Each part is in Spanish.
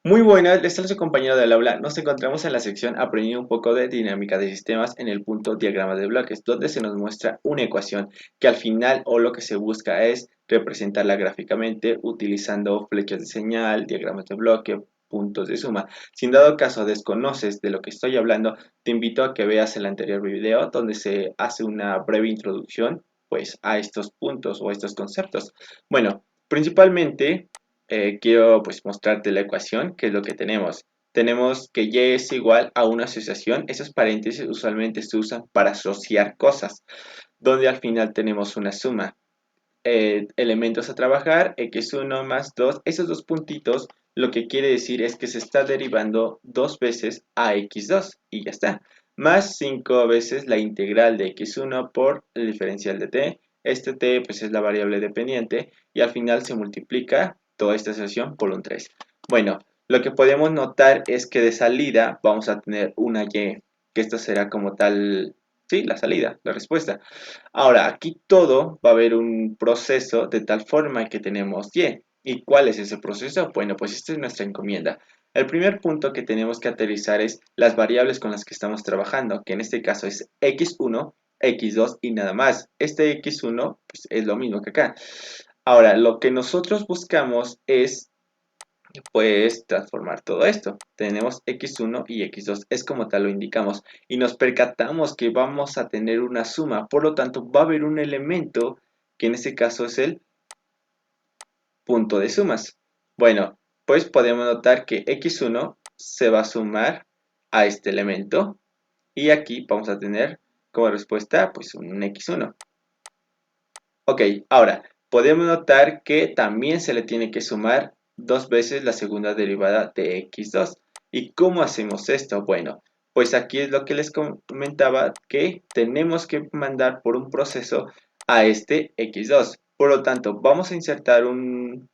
Muy buenas, les saluda su compañero del aula. Nos encontramos en la sección aprendiendo un poco de dinámica de sistemas en el punto diagrama de bloques, donde se nos muestra una ecuación que al final o lo que se busca es representarla gráficamente utilizando flechas de señal, diagramas de bloque, puntos de suma. Si en dado caso desconoces de lo que estoy hablando, te invito a que veas el anterior video donde se hace una breve introducción pues a estos puntos o a estos conceptos. Bueno, principalmente quiero pues mostrarte la ecuación, que es lo que tenemos. Tenemos que y es igual a una asociación. Esos paréntesis usualmente se usan para asociar cosas, donde al final tenemos una suma. Elementos a trabajar, x1 más 2. Esos dos puntitos lo que quiere decir es que se está derivando dos veces a x2 y ya está. Más 5 veces la integral de x1 por el diferencial de t. Este t pues es la variable dependiente y al final se multiplica toda esta asociación por un 3. Bueno, lo que podemos notar es que de salida vamos a tener una y, que esto será como tal, sí, la salida, la respuesta. Ahora, aquí todo va a haber un proceso de tal forma que tenemos y. ¿Y cuál es ese proceso? Bueno, pues esta es nuestra encomienda. El primer punto que tenemos que aterrizar es las variables con las que estamos trabajando, que en este caso es x1, x2 y nada más. Este x1 pues, es lo mismo que acá. Ahora, lo que nosotros buscamos es pues transformar todo esto. Tenemos x1 y x2, es como tal lo indicamos, y nos percatamos que vamos a tener una suma, por lo tanto va a haber un elemento que en este caso es el punto de sumas. Bueno, pues podemos notar que x1 se va a sumar a este elemento y aquí vamos a tener como respuesta pues un x1. Ok, ahora podemos notar que también se le tiene que sumar dos veces la segunda derivada de x2. ¿Y cómo hacemos esto? Bueno, pues aquí es lo que les comentaba, que tenemos que mandar por un proceso a este x2. Por lo tanto, vamos a insertar un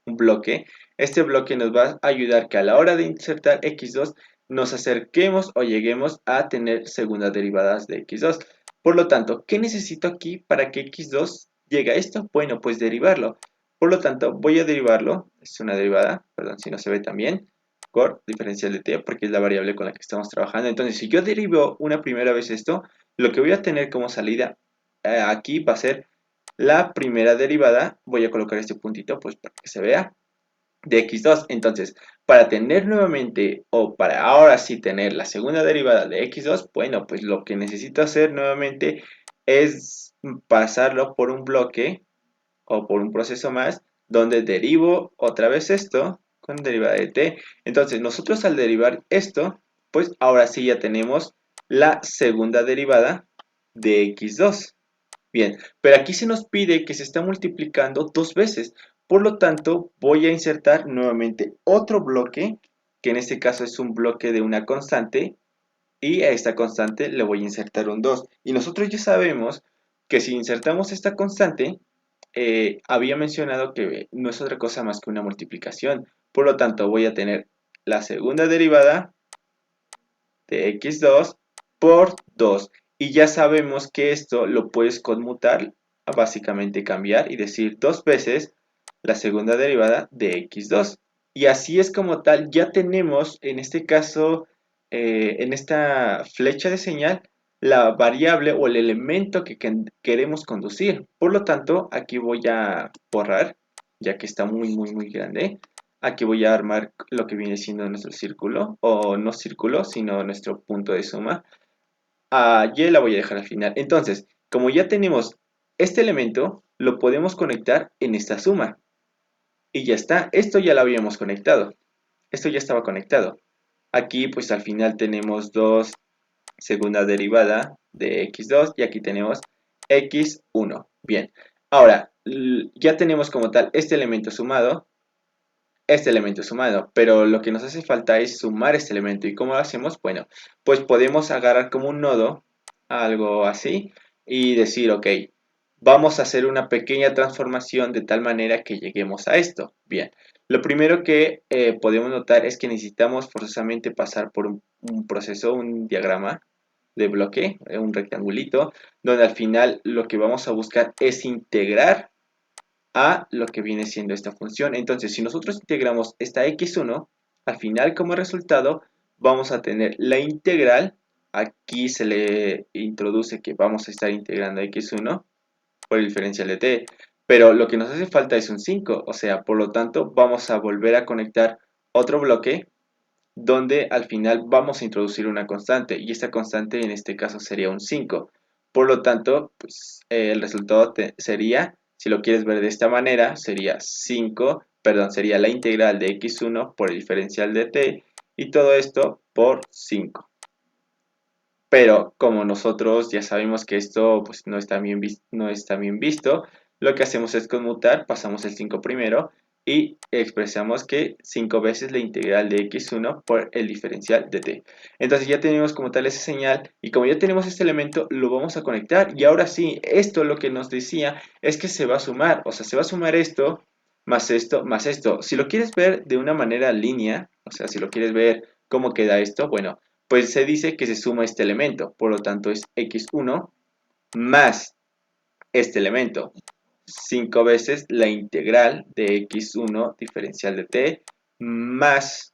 bloque. Este bloque nos va a ayudar que a la hora de insertar x2 nos acerquemos o lleguemos a tener segundas derivadas de x2. Por lo tanto, ¿qué necesito aquí para que x2 llegue a esto? Bueno, pues derivarlo. Por lo tanto, voy a derivarlo, es una derivada, perdón si no se ve tan bien, por diferencial de t, porque es la variable con la que estamos trabajando. Entonces, si yo derivo una primera vez esto, lo que voy a tener como salida aquí va a ser la primera derivada. Voy a colocar este puntito pues para que se vea de x2. Entonces, para tener nuevamente, o para ahora sí tener la segunda derivada de x2, bueno, pues lo que necesito hacer nuevamente es pasarlo por un bloque o por un proceso más, donde derivo otra vez esto con derivada de t. Entonces, nosotros al derivar esto, pues ahora sí ya tenemos la segunda derivada de x2. Bien, pero aquí se nos pide que se está multiplicando dos veces. Por lo tanto, voy a insertar nuevamente otro bloque, que en este caso es un bloque de una constante, y a esta constante le voy a insertar un 2. Y nosotros ya sabemos que si insertamos esta constante, había mencionado que no es otra cosa más que una multiplicación. Por lo tanto, voy a tener la segunda derivada de x2 por 2. Y ya sabemos que esto lo puedes conmutar, a básicamente cambiar y decir dos veces la segunda derivada de x2. Y así es como tal, ya tenemos en este caso, en esta flecha de señal, la variable o el elemento que queremos conducir. Por lo tanto, aquí voy a borrar, ya que está muy grande. Aquí voy a armar lo que viene siendo nuestro círculo, o no círculo, sino nuestro punto de suma. A Y la voy a dejar al final. Entonces, como ya tenemos este elemento, lo podemos conectar en esta suma. Y ya está, esto ya lo habíamos conectado. Esto ya estaba conectado. Aquí pues al final tenemos dos segunda derivada de x2 y aquí tenemos x1. Bien, ahora ya tenemos como tal este elemento sumado, pero lo que nos hace falta es sumar este elemento. ¿Y cómo lo hacemos? Bueno, pues podemos agarrar como un nodo, algo así, y decir, ok, vamos a hacer una pequeña transformación de tal manera que lleguemos a esto. Bien, lo primero que podemos notar es que necesitamos forzosamente pasar por un proceso, un diagrama de bloque, un rectangulito, donde al final lo que vamos a buscar es integrar a lo que viene siendo esta función. Entonces, si nosotros integramos esta x1, Al final, como resultado, vamos a tener la integral. Aquí se le introduce que vamos a estar integrando x1 por el diferencial de t. Pero lo que nos hace falta es un 5, o sea, por lo tanto, vamos a volver a conectar otro bloque donde al final vamos a introducir una constante, y esta constante en este caso sería un 5. Por lo tanto, pues, el resultado sería, si lo quieres ver de esta manera, sería 5, perdón, sería la integral de x1 por el diferencial de t, y todo esto por 5. Pero como nosotros ya sabemos que esto pues, no está bien visto, lo que hacemos es conmutar, pasamos el 5 primero y expresamos que 5 veces la integral de x1 por el diferencial de t. Entonces ya tenemos como tal esa señal, y como ya tenemos este elemento, lo vamos a conectar. Y ahora sí, esto lo que nos decía es que se va a sumar, o sea, se va a sumar esto, más esto, más esto. Si lo quieres ver de una manera línea, o sea, si lo quieres ver cómo queda esto, bueno, pues se dice que se suma este elemento, por lo tanto es x1 más este elemento, 5 veces la integral de x1 diferencial de t, más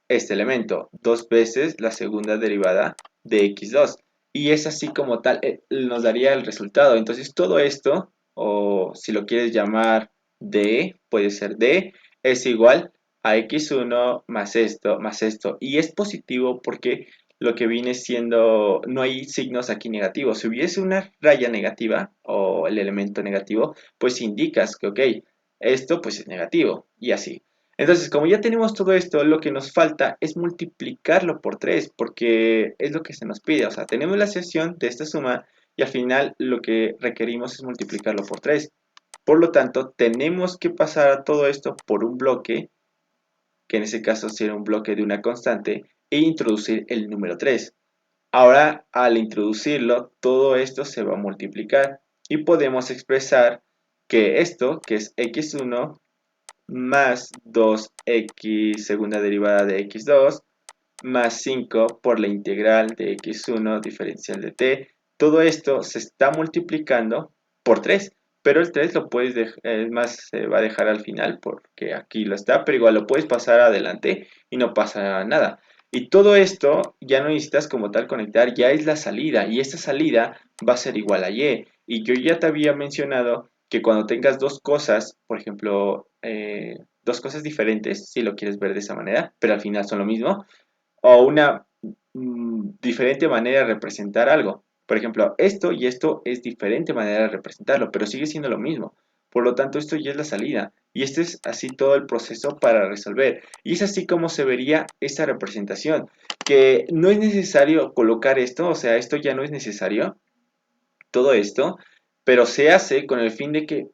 este elemento, 2 veces la segunda derivada de x2. Y es así como tal, nos daría el resultado. Entonces todo esto, o si lo quieres llamar d, puede ser d, es igual a x1 más esto, más esto. Y es positivo porque lo que viene siendo, no hay signos aquí negativos. Si hubiese una raya negativa o el elemento negativo, pues indicas que, ok, esto pues es negativo y así. Entonces, como ya tenemos todo esto, lo que nos falta es multiplicarlo por 3, porque es lo que se nos pide. O sea, tenemos la sección de esta suma y al final lo que requerimos es multiplicarlo por 3. Por lo tanto, tenemos que pasar a todo esto por un bloque, que en ese caso sería un bloque de una constante, e introducir el número 3. Ahora, al introducirlo, todo esto se va a multiplicar y podemos expresar que esto, que es x1, más 2x segunda derivada de x2 más 5 por la integral de x1 diferencial de t. Todo esto se está multiplicando por 3, pero el 3 lo puedes dejar, es más, se va a dejar al final porque aquí lo está, pero igual lo puedes pasar adelante y no pasa nada. Y todo esto ya no necesitas como tal conectar, ya es la salida, y esta salida va a ser igual a y. Y yo ya te había mencionado que cuando tengas dos cosas, por ejemplo, dos cosas diferentes, si lo quieres ver de esa manera, pero al final son lo mismo, o una diferente manera de representar algo. Por ejemplo, esto y esto es diferente manera de representarlo, pero sigue siendo lo mismo. Por lo tanto, esto ya es la salida. Y este es así todo el proceso para resolver. Y es así como se vería esta representación. Que no es necesario colocar esto, o sea, esto ya no es necesario, todo esto, pero se hace con el fin de que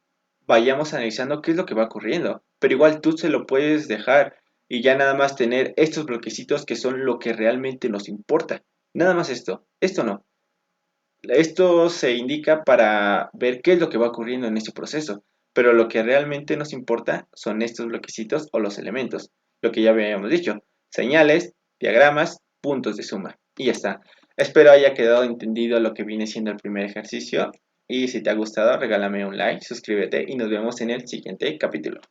vayamos analizando qué es lo que va ocurriendo. Pero igual tú se lo puedes dejar y ya nada más tener estos bloquecitos que son lo que realmente nos importa. Nada más esto no. Esto se indica para ver qué es lo que va ocurriendo en este proceso, pero lo que realmente nos importa son estos bloquecitos o los elementos, lo que ya habíamos dicho, señales, diagramas, puntos de suma, y ya está. Espero haya quedado entendido lo que viene siendo el primer ejercicio, y si te ha gustado regálame un like, suscríbete y nos vemos en el siguiente capítulo.